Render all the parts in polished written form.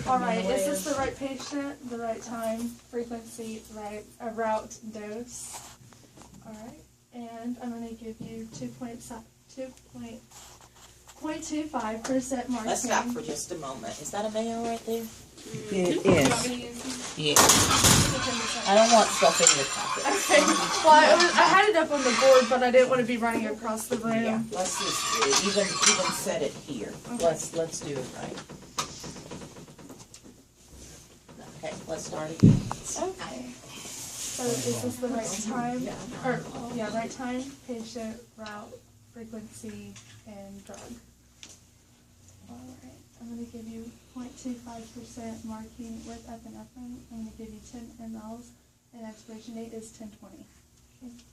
All right, is this the right patient, the right time, frequency, right, route, dose? All right, and I'm going to give you 2.25% marking. Let's stop for just a moment. Is that a mayo right there? It You want me is. to use these? Yeah. I don't want stuff in your pocket. Okay. Well, I had it up on the board, but I didn't want to be running across the room. Yeah, let's just even set it here. Okay. Let's do it right. Okay, let's start again. Okay. So is this the right time? Or right time, patient, route, frequency, and drug. All right. I'm going to give you 0.25% marking with epinephrine. I'm going to give you 10 mLs, and expiration date is 10/20. Okay.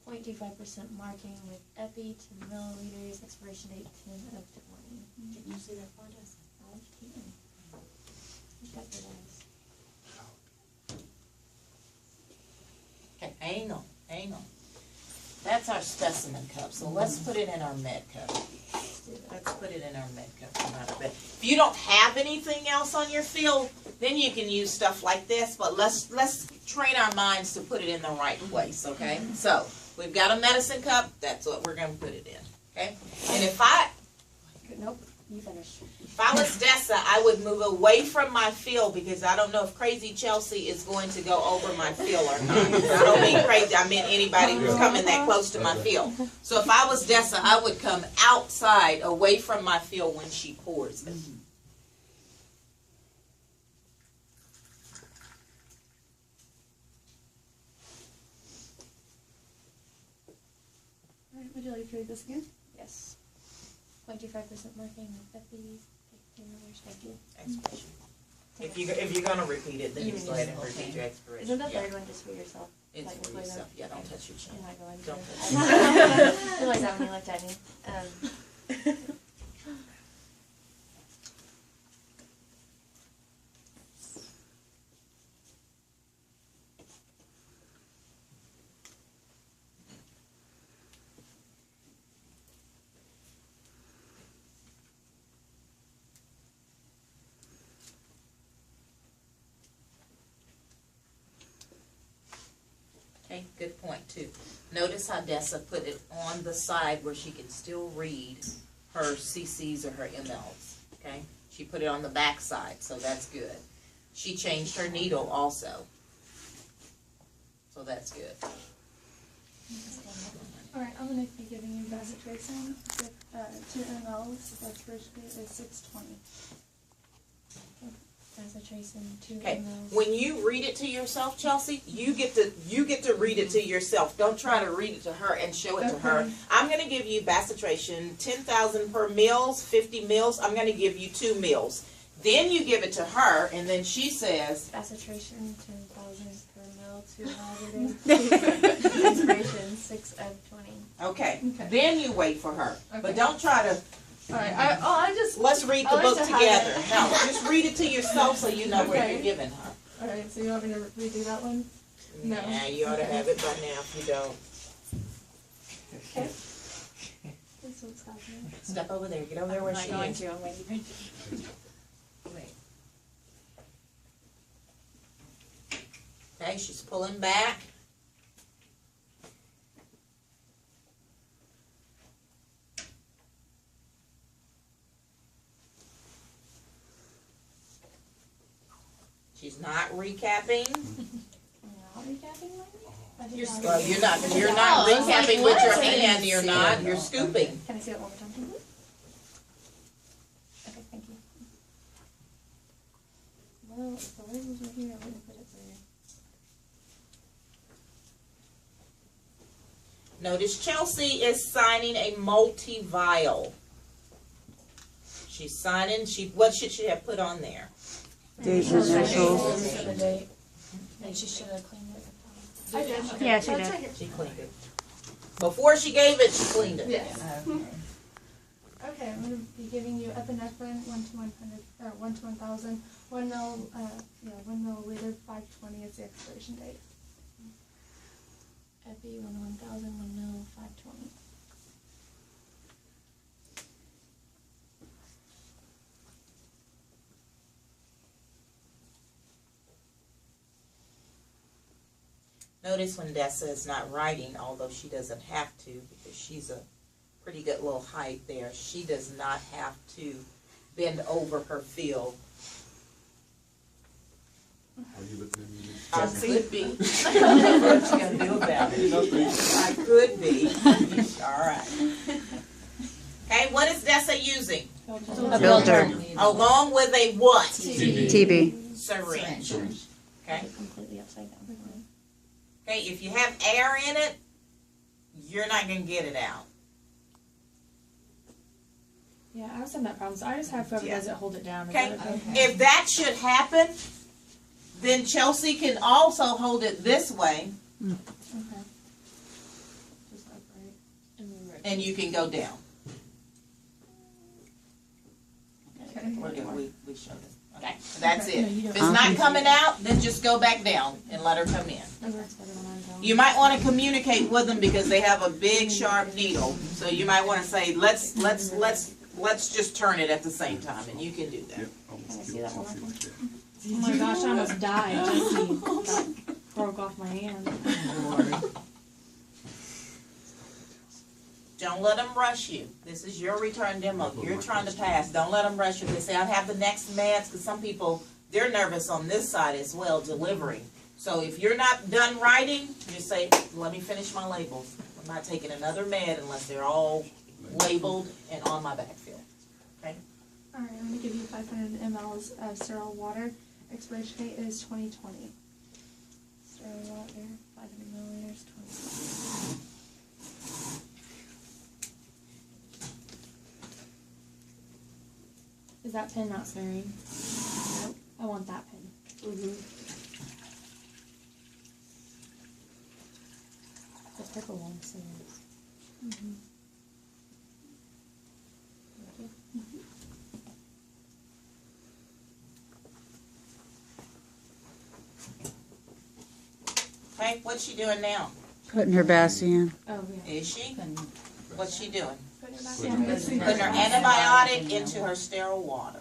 0.25% marking with epi, 10 milliliters, expiration date 10/20. Can you see that for us? I can. Got the eyes. Okay, hang on. That's our specimen cup, so let's put it in our med cup. Let's put it in our med cup. If you don't have anything else on your field, then you can use stuff like this, but let's train our minds to put it in the right place, okay? So, we've got a medicine cup, that's what we're going to put it in, okay? And if Nope, you finish. If I was Dessa, I would move away from my field because I don't know if Crazy Chelsea is going to go over my field or not. I don't mean crazy, I mean anybody who's coming that close to my field. So if I was Dessa, I would come outside, away from my field when she pours it. All right, would you like to read this again? Yes. 0.25% marking with epi, 10 milliliters. Thank you. Expiration. If you're going to repeat it, then you just go ahead and repeat your expiration. Isn't the Yeah. third one just for yourself? It's Like, for before yourself. that? Yeah, don't touch your chin. You're not going to. Don't touch I realized that when you looked at me. Okay, good point too. Notice how Dessa put it on the side where she can still read her CCs or her MLs, okay? She put it on the back side, so that's good. She changed her needle also, so that's good. All right, I'm going to be giving you bacitracin with 2 mLs. The expiration date is 6/20. Bacitracin, 2 Okay, mLs. when you read it to yourself, Chelsea, you get to read it to yourself. Don't try to read it to her and show it to her. Okay. I'm going to give you bacitracin, 10,000 per mils, 50 mils. I'm going to give you 2 mils. Then you give it to her, and then she says, Bacitracin, 10,000 per mil, 200. Expiration, 6/20. okay. Okay. Then you wait for her. Okay. But don't try to, All right, I just. let's read I the like book to have together. it. No, just read it to yourself so you know what Okay. you're giving her. All right, so you want me to redo that one? No. Nah, you ought to have it by now if you don't. Okay. This one's happening. Step over there. Get over there where she is. I'm waiting. Wait. Okay, she's pulling back. She's not recapping. Not recapping mine? I did You're, not well, redo you're it. not Oh, I was like, recapping what? with your I didn't hand. You're see not. it. You're scooping. Can I see it one more time? Okay, thank you. Well, if the labels were here, I wouldn't put it there. Notice Chelsea is signing a multi-vial. She's signing. What should she have put on there? Date For initials. the date. And she should have cleaned it. I did. Yeah, she That's did. okay. She cleaned it. Before she gave it, she cleaned it. Yes. Okay, I'm going to be giving you epinephrine 1 to 100 or 1 to 1,000 1 milliliter, 520 is the expiration date. Epi 1,000, 1 mil, 520. Notice when Dessa is not writing, although she doesn't have to, because she's a pretty good little height there, she does not have to bend over her field. Are you looking at me? I could be. What you gonna do about it? I could be. All right. Okay, what is Dessa using? A filter. Along with a what? TB. Syringe. Okay. Completely upside down. Okay, if you have air in it, you're not gonna get it out. Yeah, I was having that problem, so I just have whoever Yeah. does it hold it down. Is Okay. that If that should happen, then Chelsea can also hold it this way, Okay. Just upright. And then right. and you can go down. Okay. We showed it. Okay, that's Okay. it. No, you If don't. it's not coming out, then just go back down and let her come in. That works better when I'm down. You might want to communicate with them because they have a big sharp needle. So you might want to say, let's just turn it at the same time, and you can do that. Yep. Can I see that one more time? Oh my gosh, I almost died. Just broke off my hand. Don't let them rush you. This is your return demo. You're trying to pass. Don't let them rush you. They say, I have the next meds, because some people, they're nervous on this side as well, delivering. So if you're not done writing, just say, let me finish my labels. I'm not taking another med unless they're all labeled and on my backfill. Okay? Alright, I'm going to give you 500 mLs of sterile water. Expiration date is 2020. Sterile water, 500 milliliters, 2020. Is that pen not smearing? Nope. I want that pen. The purple one smears. Okay, what's she doing now? Putting her Bassie in. Oh, yeah. Is she? What's she doing? Put it back Put it in. back in. Putting her antibiotic into her sterile water.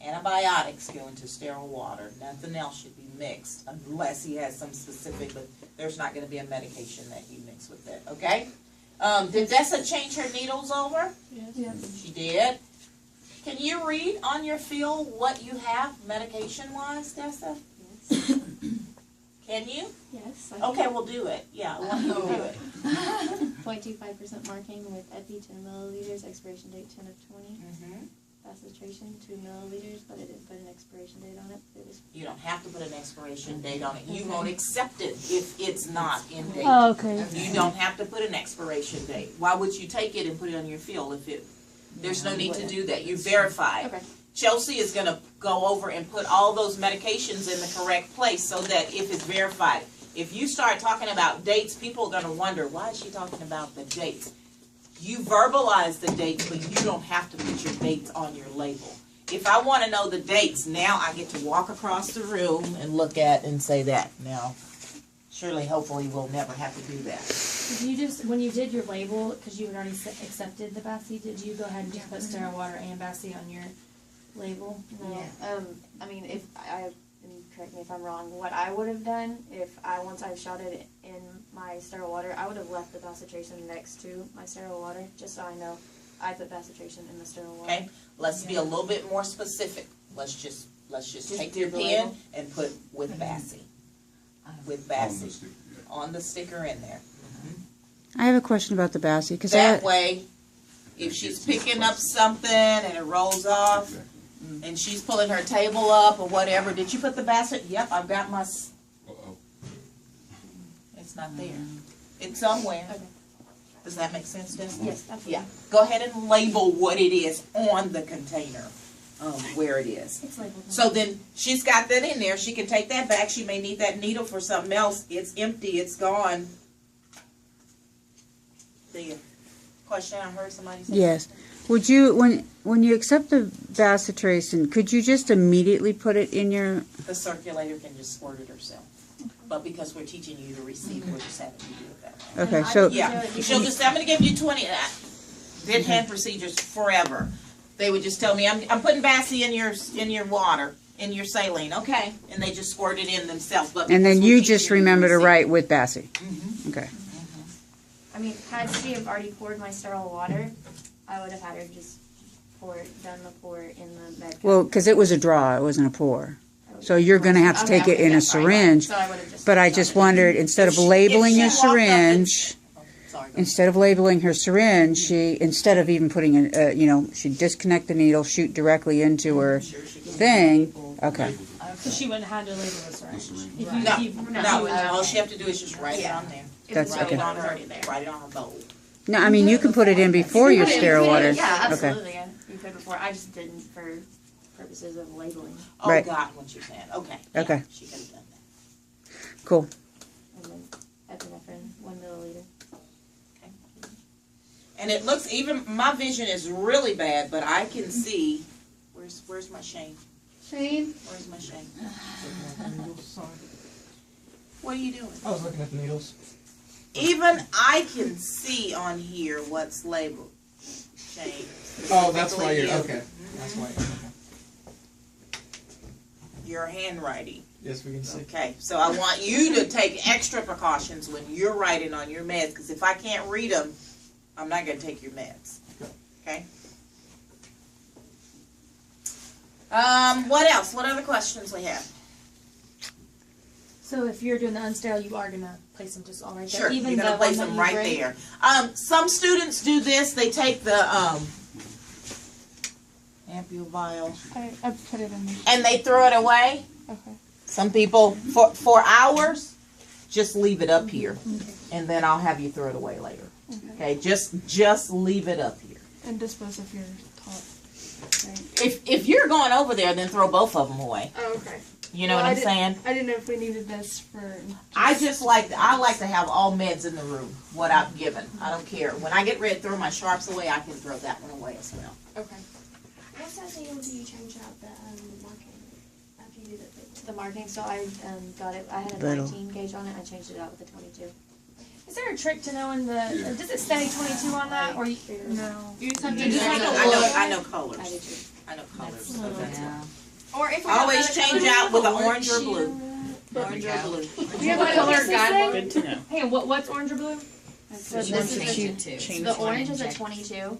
Antibiotics go into sterile water. Nothing else should be mixed unless he has some specific, but there's not going to be a medication that you mix with it, okay? Did Dessa change her needles over? Yes. She did. Can you read on your field what you have medication-wise, Dessa? Yes. Can you? Yes. Okay, we'll do it. Yeah, I want you to do it. 0.25% marking with Epi 10 milliliters, expiration date 10 of 20. Mhm. Concentration 2 milliliters, but it didn't put an expiration date on it. It was You don't have to put an expiration date on it. You won't accept it if it's not in date. Oh, okay. You don't have to put an expiration date. Why would you take it and put it on your field if it, there's no need to do that. You verify. okay. Chelsea is gonna go over and put all those medications in the correct place so that if it's verified. If you start talking about dates, people are gonna wonder, why is she talking about the dates? You verbalize the dates, but you don't have to put your dates on your label. If I wanna know the dates, now I get to walk across the room and look at and say that. Now, surely, hopefully, we'll never have to do that. Did you just, when you did your label, because you had already accepted the Bassie, did you go ahead and just put sterile water and Bassie on your label? No. I mean, if and correct me if I'm wrong, what I would have done once I shot it in my sterile water, I would have left the bacitracin next to my sterile water, just so I know I put bacitracin in the sterile water. Okay, let's be a little bit more specific. Let's just take do your the pen label? and put with Bassie. With On the Bassie, stick, yeah. on the sticker in there. I have a question about the Bassie, because That way, if she's picking up something and it rolls off, Exactly. and she's pulling her table up or whatever, did you put the basket? Yep, I've got my, Uh-oh. it's not there. It's somewhere. Okay. Does that make sense, Jessica? Yes, absolutely. Yeah, go ahead and label what it is on the container, where it is. It's labeled. So then, she's got that in there, she can take that back, she may need that needle for something else, it's empty, it's gone. The question I heard somebody say? yes. Would you, when you accept the bacitracin, could you just immediately put it in your, The circulator can just squirt it herself. But because we're teaching you to receive, we're just having you do it that way. okay, And I so, can Yeah, do it she'll because- just, I'm gonna give you 20, did hand procedures forever. They would just tell me, I'm putting Bassie in your water, in your saline, okay, and they just squirt it in themselves, but. and then because we're you just teaching remember to receive. write with Bassie? Mhm. Okay. I mean, had she have already poured my sterile water, I would have had her just done the pour in the med cup. Well, because it was a draw, it wasn't a pour. So you're gonna have to take it in a syringe. So I would have just. But I just wondered, instead of If she- labeling if your she walked up and- syringe, Oh, sorry. instead of labeling her syringe, she, instead of even putting she'd disconnect the needle, shoot directly into her Sure she can thing. label. Okay, So she wouldn't have to label the syringe. If you- No, if you- no, all she have to do is just write it on there. That's Write okay. it on her, write it on her bowl. no, I mean, you can put it in before your sterile water. Yeah, Okay, absolutely. Yeah. You could before. I just didn't for purposes of labeling. Oh, Right. got what you're saying, okay. Yeah, Okay. She could have done that. cool. And then epinephrine, 1 milliliter. And it looks, even, my vision is really bad, but I can see, where's my Shane? Shane? Where's my Shane? What are you doing? I was looking at the needles. Even I can see on here what's labeled, Shane. Oh, that's why you're, Specifically okay. That's why you're, okay. Your handwriting. Yes, we can see. Okay, so I want you to take extra precautions when you're writing on your meds, because if I can't read them, I'm not going to take your meds. Okay? What else? What other questions we have? So if you're doing the unsterile, you are gonna place them just all right there. Sure, Even you're going to the place one them that you right break? there. Some students do this. They take the ampule vial I put it in there. and they throw it away. Okay. Some people, for hours, just leave it up here, and then I'll have you throw it away later. Okay, just leave it up here. And dispose if you're taught. If you're going over there, then throw both of them away. Oh, okay. You know Well, what I I'm did- saying? I didn't know if we needed this for. I like to have all meds in the room. What I've given, I don't care. When I get ready to throw my sharps away, I can throw that one away as well. Okay. What size needle do you change out the marking after you do the big one? The marking. So I got it. I had a Little. 19 gauge on it. I changed it out with a 22. Is there a trick to knowing does it say 22 on that or no? You just have to You just check have to it. look. I know I did colors. too. I know colors. That's a little- Okay. Or if we Always have change another out with an color, orange or blue. Orange or blue. Do you have a color guidebook? Good to know. Hey, what's orange or blue? So Which this one is should the, you choose? the orange is a 22,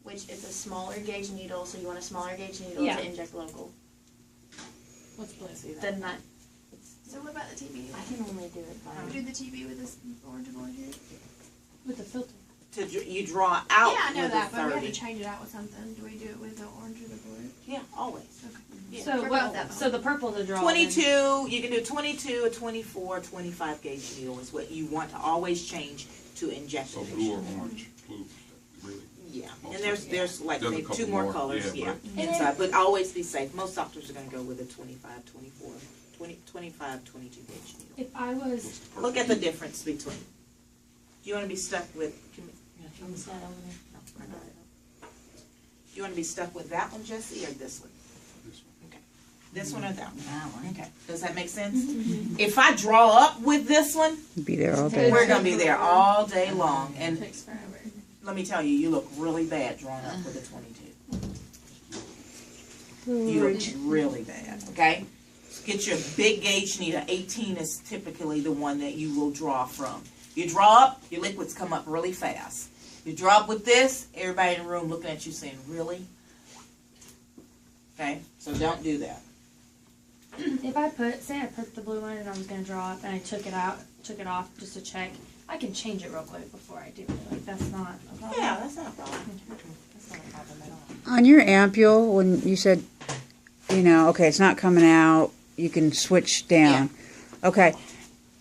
which is a smaller gauge needle. So you want a smaller gauge needle Yeah. to inject local. What's blue? Then that. So what about the TB? I can only do it by. Do the TB with this orange and blue here? With the filter. You draw out Yeah, I know with that, a but we have 30. to change it out with something. Do we do it with the orange or the blue? Yeah, always. Yeah. So Forgot that so the purple to draw. 22, you can do 22, a 24, 25 gauge needle is what you want to always change to So injection. blue or orange, blue, really? Yeah, and there's like There's a maybe couple two more more, colors, yeah, yeah, inside, but always be safe. Most doctors are gonna go with a 25, 24, 20, 25, 22 gauge needle. If I was Look at the difference between. Do you wanna be stuck with, Is that over there? no, I got it. Do you wanna be stuck with that one, Jesse, or this one? This one. Okay. This one or that one? That one. Okay, does that make sense? If I draw up with this one, Be there all day. we're gonna be there all day long, and takes forever. let me tell you, you look really bad drawing up with a 22. You look really bad, okay? Get your big gauge needle. 18 is typically the one that you will draw from. You draw up, your liquids come up really fast. You draw up with this, everybody in the room looking at you saying, really? Okay, so don't do that. If say I put the blue one and I was gonna draw it and I took it off just to check, I can change it real quick before I do it. Like that's not a problem. Yeah, that's not a problem. That's not a problem at all. On your ampule, when you said, okay, it's not coming out, you can switch down. Okay,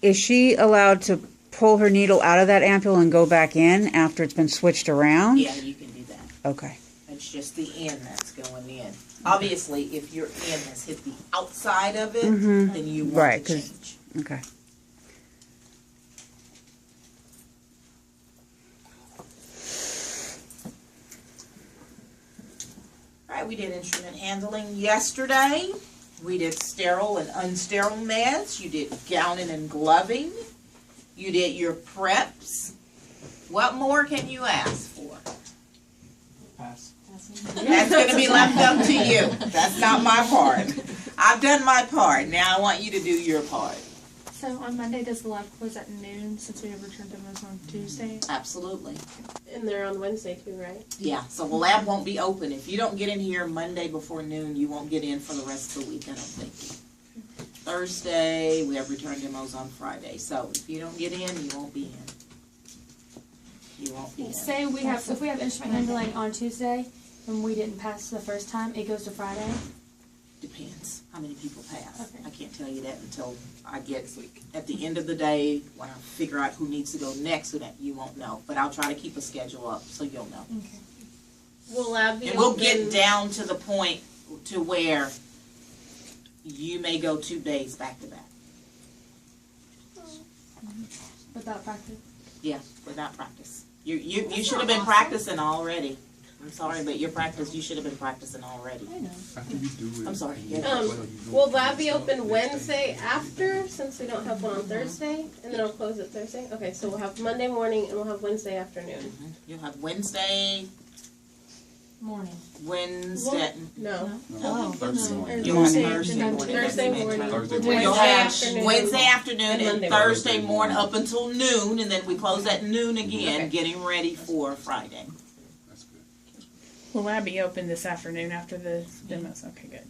is she allowed to pull her needle out of that ampule and go back in after it's been switched around? Yeah, you can do that. Okay. It's just the end that's going in. Obviously, if your end has hit the outside of it, Mhm. then you want Right, to 'cause- change. Okay. that. We did instrument handling yesterday. We did sterile and unsterile meds. You did gowning and gloving. You did your preps. What more can you ask for? Pass. That's gonna be left up to you. That's not my part. I've done my part. Now I want you to do your part. So on Monday, does the lab close at noon since we have returned demos on Tuesday? Absolutely. And they're on Wednesday too, right? Yeah, so the lab won't be open. If you don't get in here Monday before noon, you won't get in for the rest of the week, I don't think. Thursday, we have return demos on Friday, so if you don't get in, you won't be in. You won't be in. Say if we have instrument handling on Tuesday and we didn't pass the first time, it goes to Friday. Depends how many people pass. Okay. I can't tell you that until I get, at the end of the day, when I figure out who needs to go next, so that you won't know. But I'll try to keep a schedule up, so you'll know. Okay. Will lab be And we'll open? get down to the point to where you may go 2 days back to back. Without practice. Yeah, without practice. You should have been practicing already. I'm sorry, but you should have been practicing already. I know. After you do it. I'm sorry. Yeah. Will that be open Wednesday after, since we don't have one on Thursday? And then it'll close at Thursday? Okay, so we'll have Monday morning and we'll have Wednesday afternoon. Mhm. You'll have Wednesday. Morning. No. Oh. Thursday morning. You'll have Thursday Thursday afternoon. morning. Thursday That's morning. Thursday midterm. morning. You'll Wednesday have afternoon. Wednesday afternoon And and Monday Thursday morning. morning up until noon, and then we close at noon again, Okay. getting ready for Friday. That's good. Will lab be open this afternoon after the demos? Okay, good.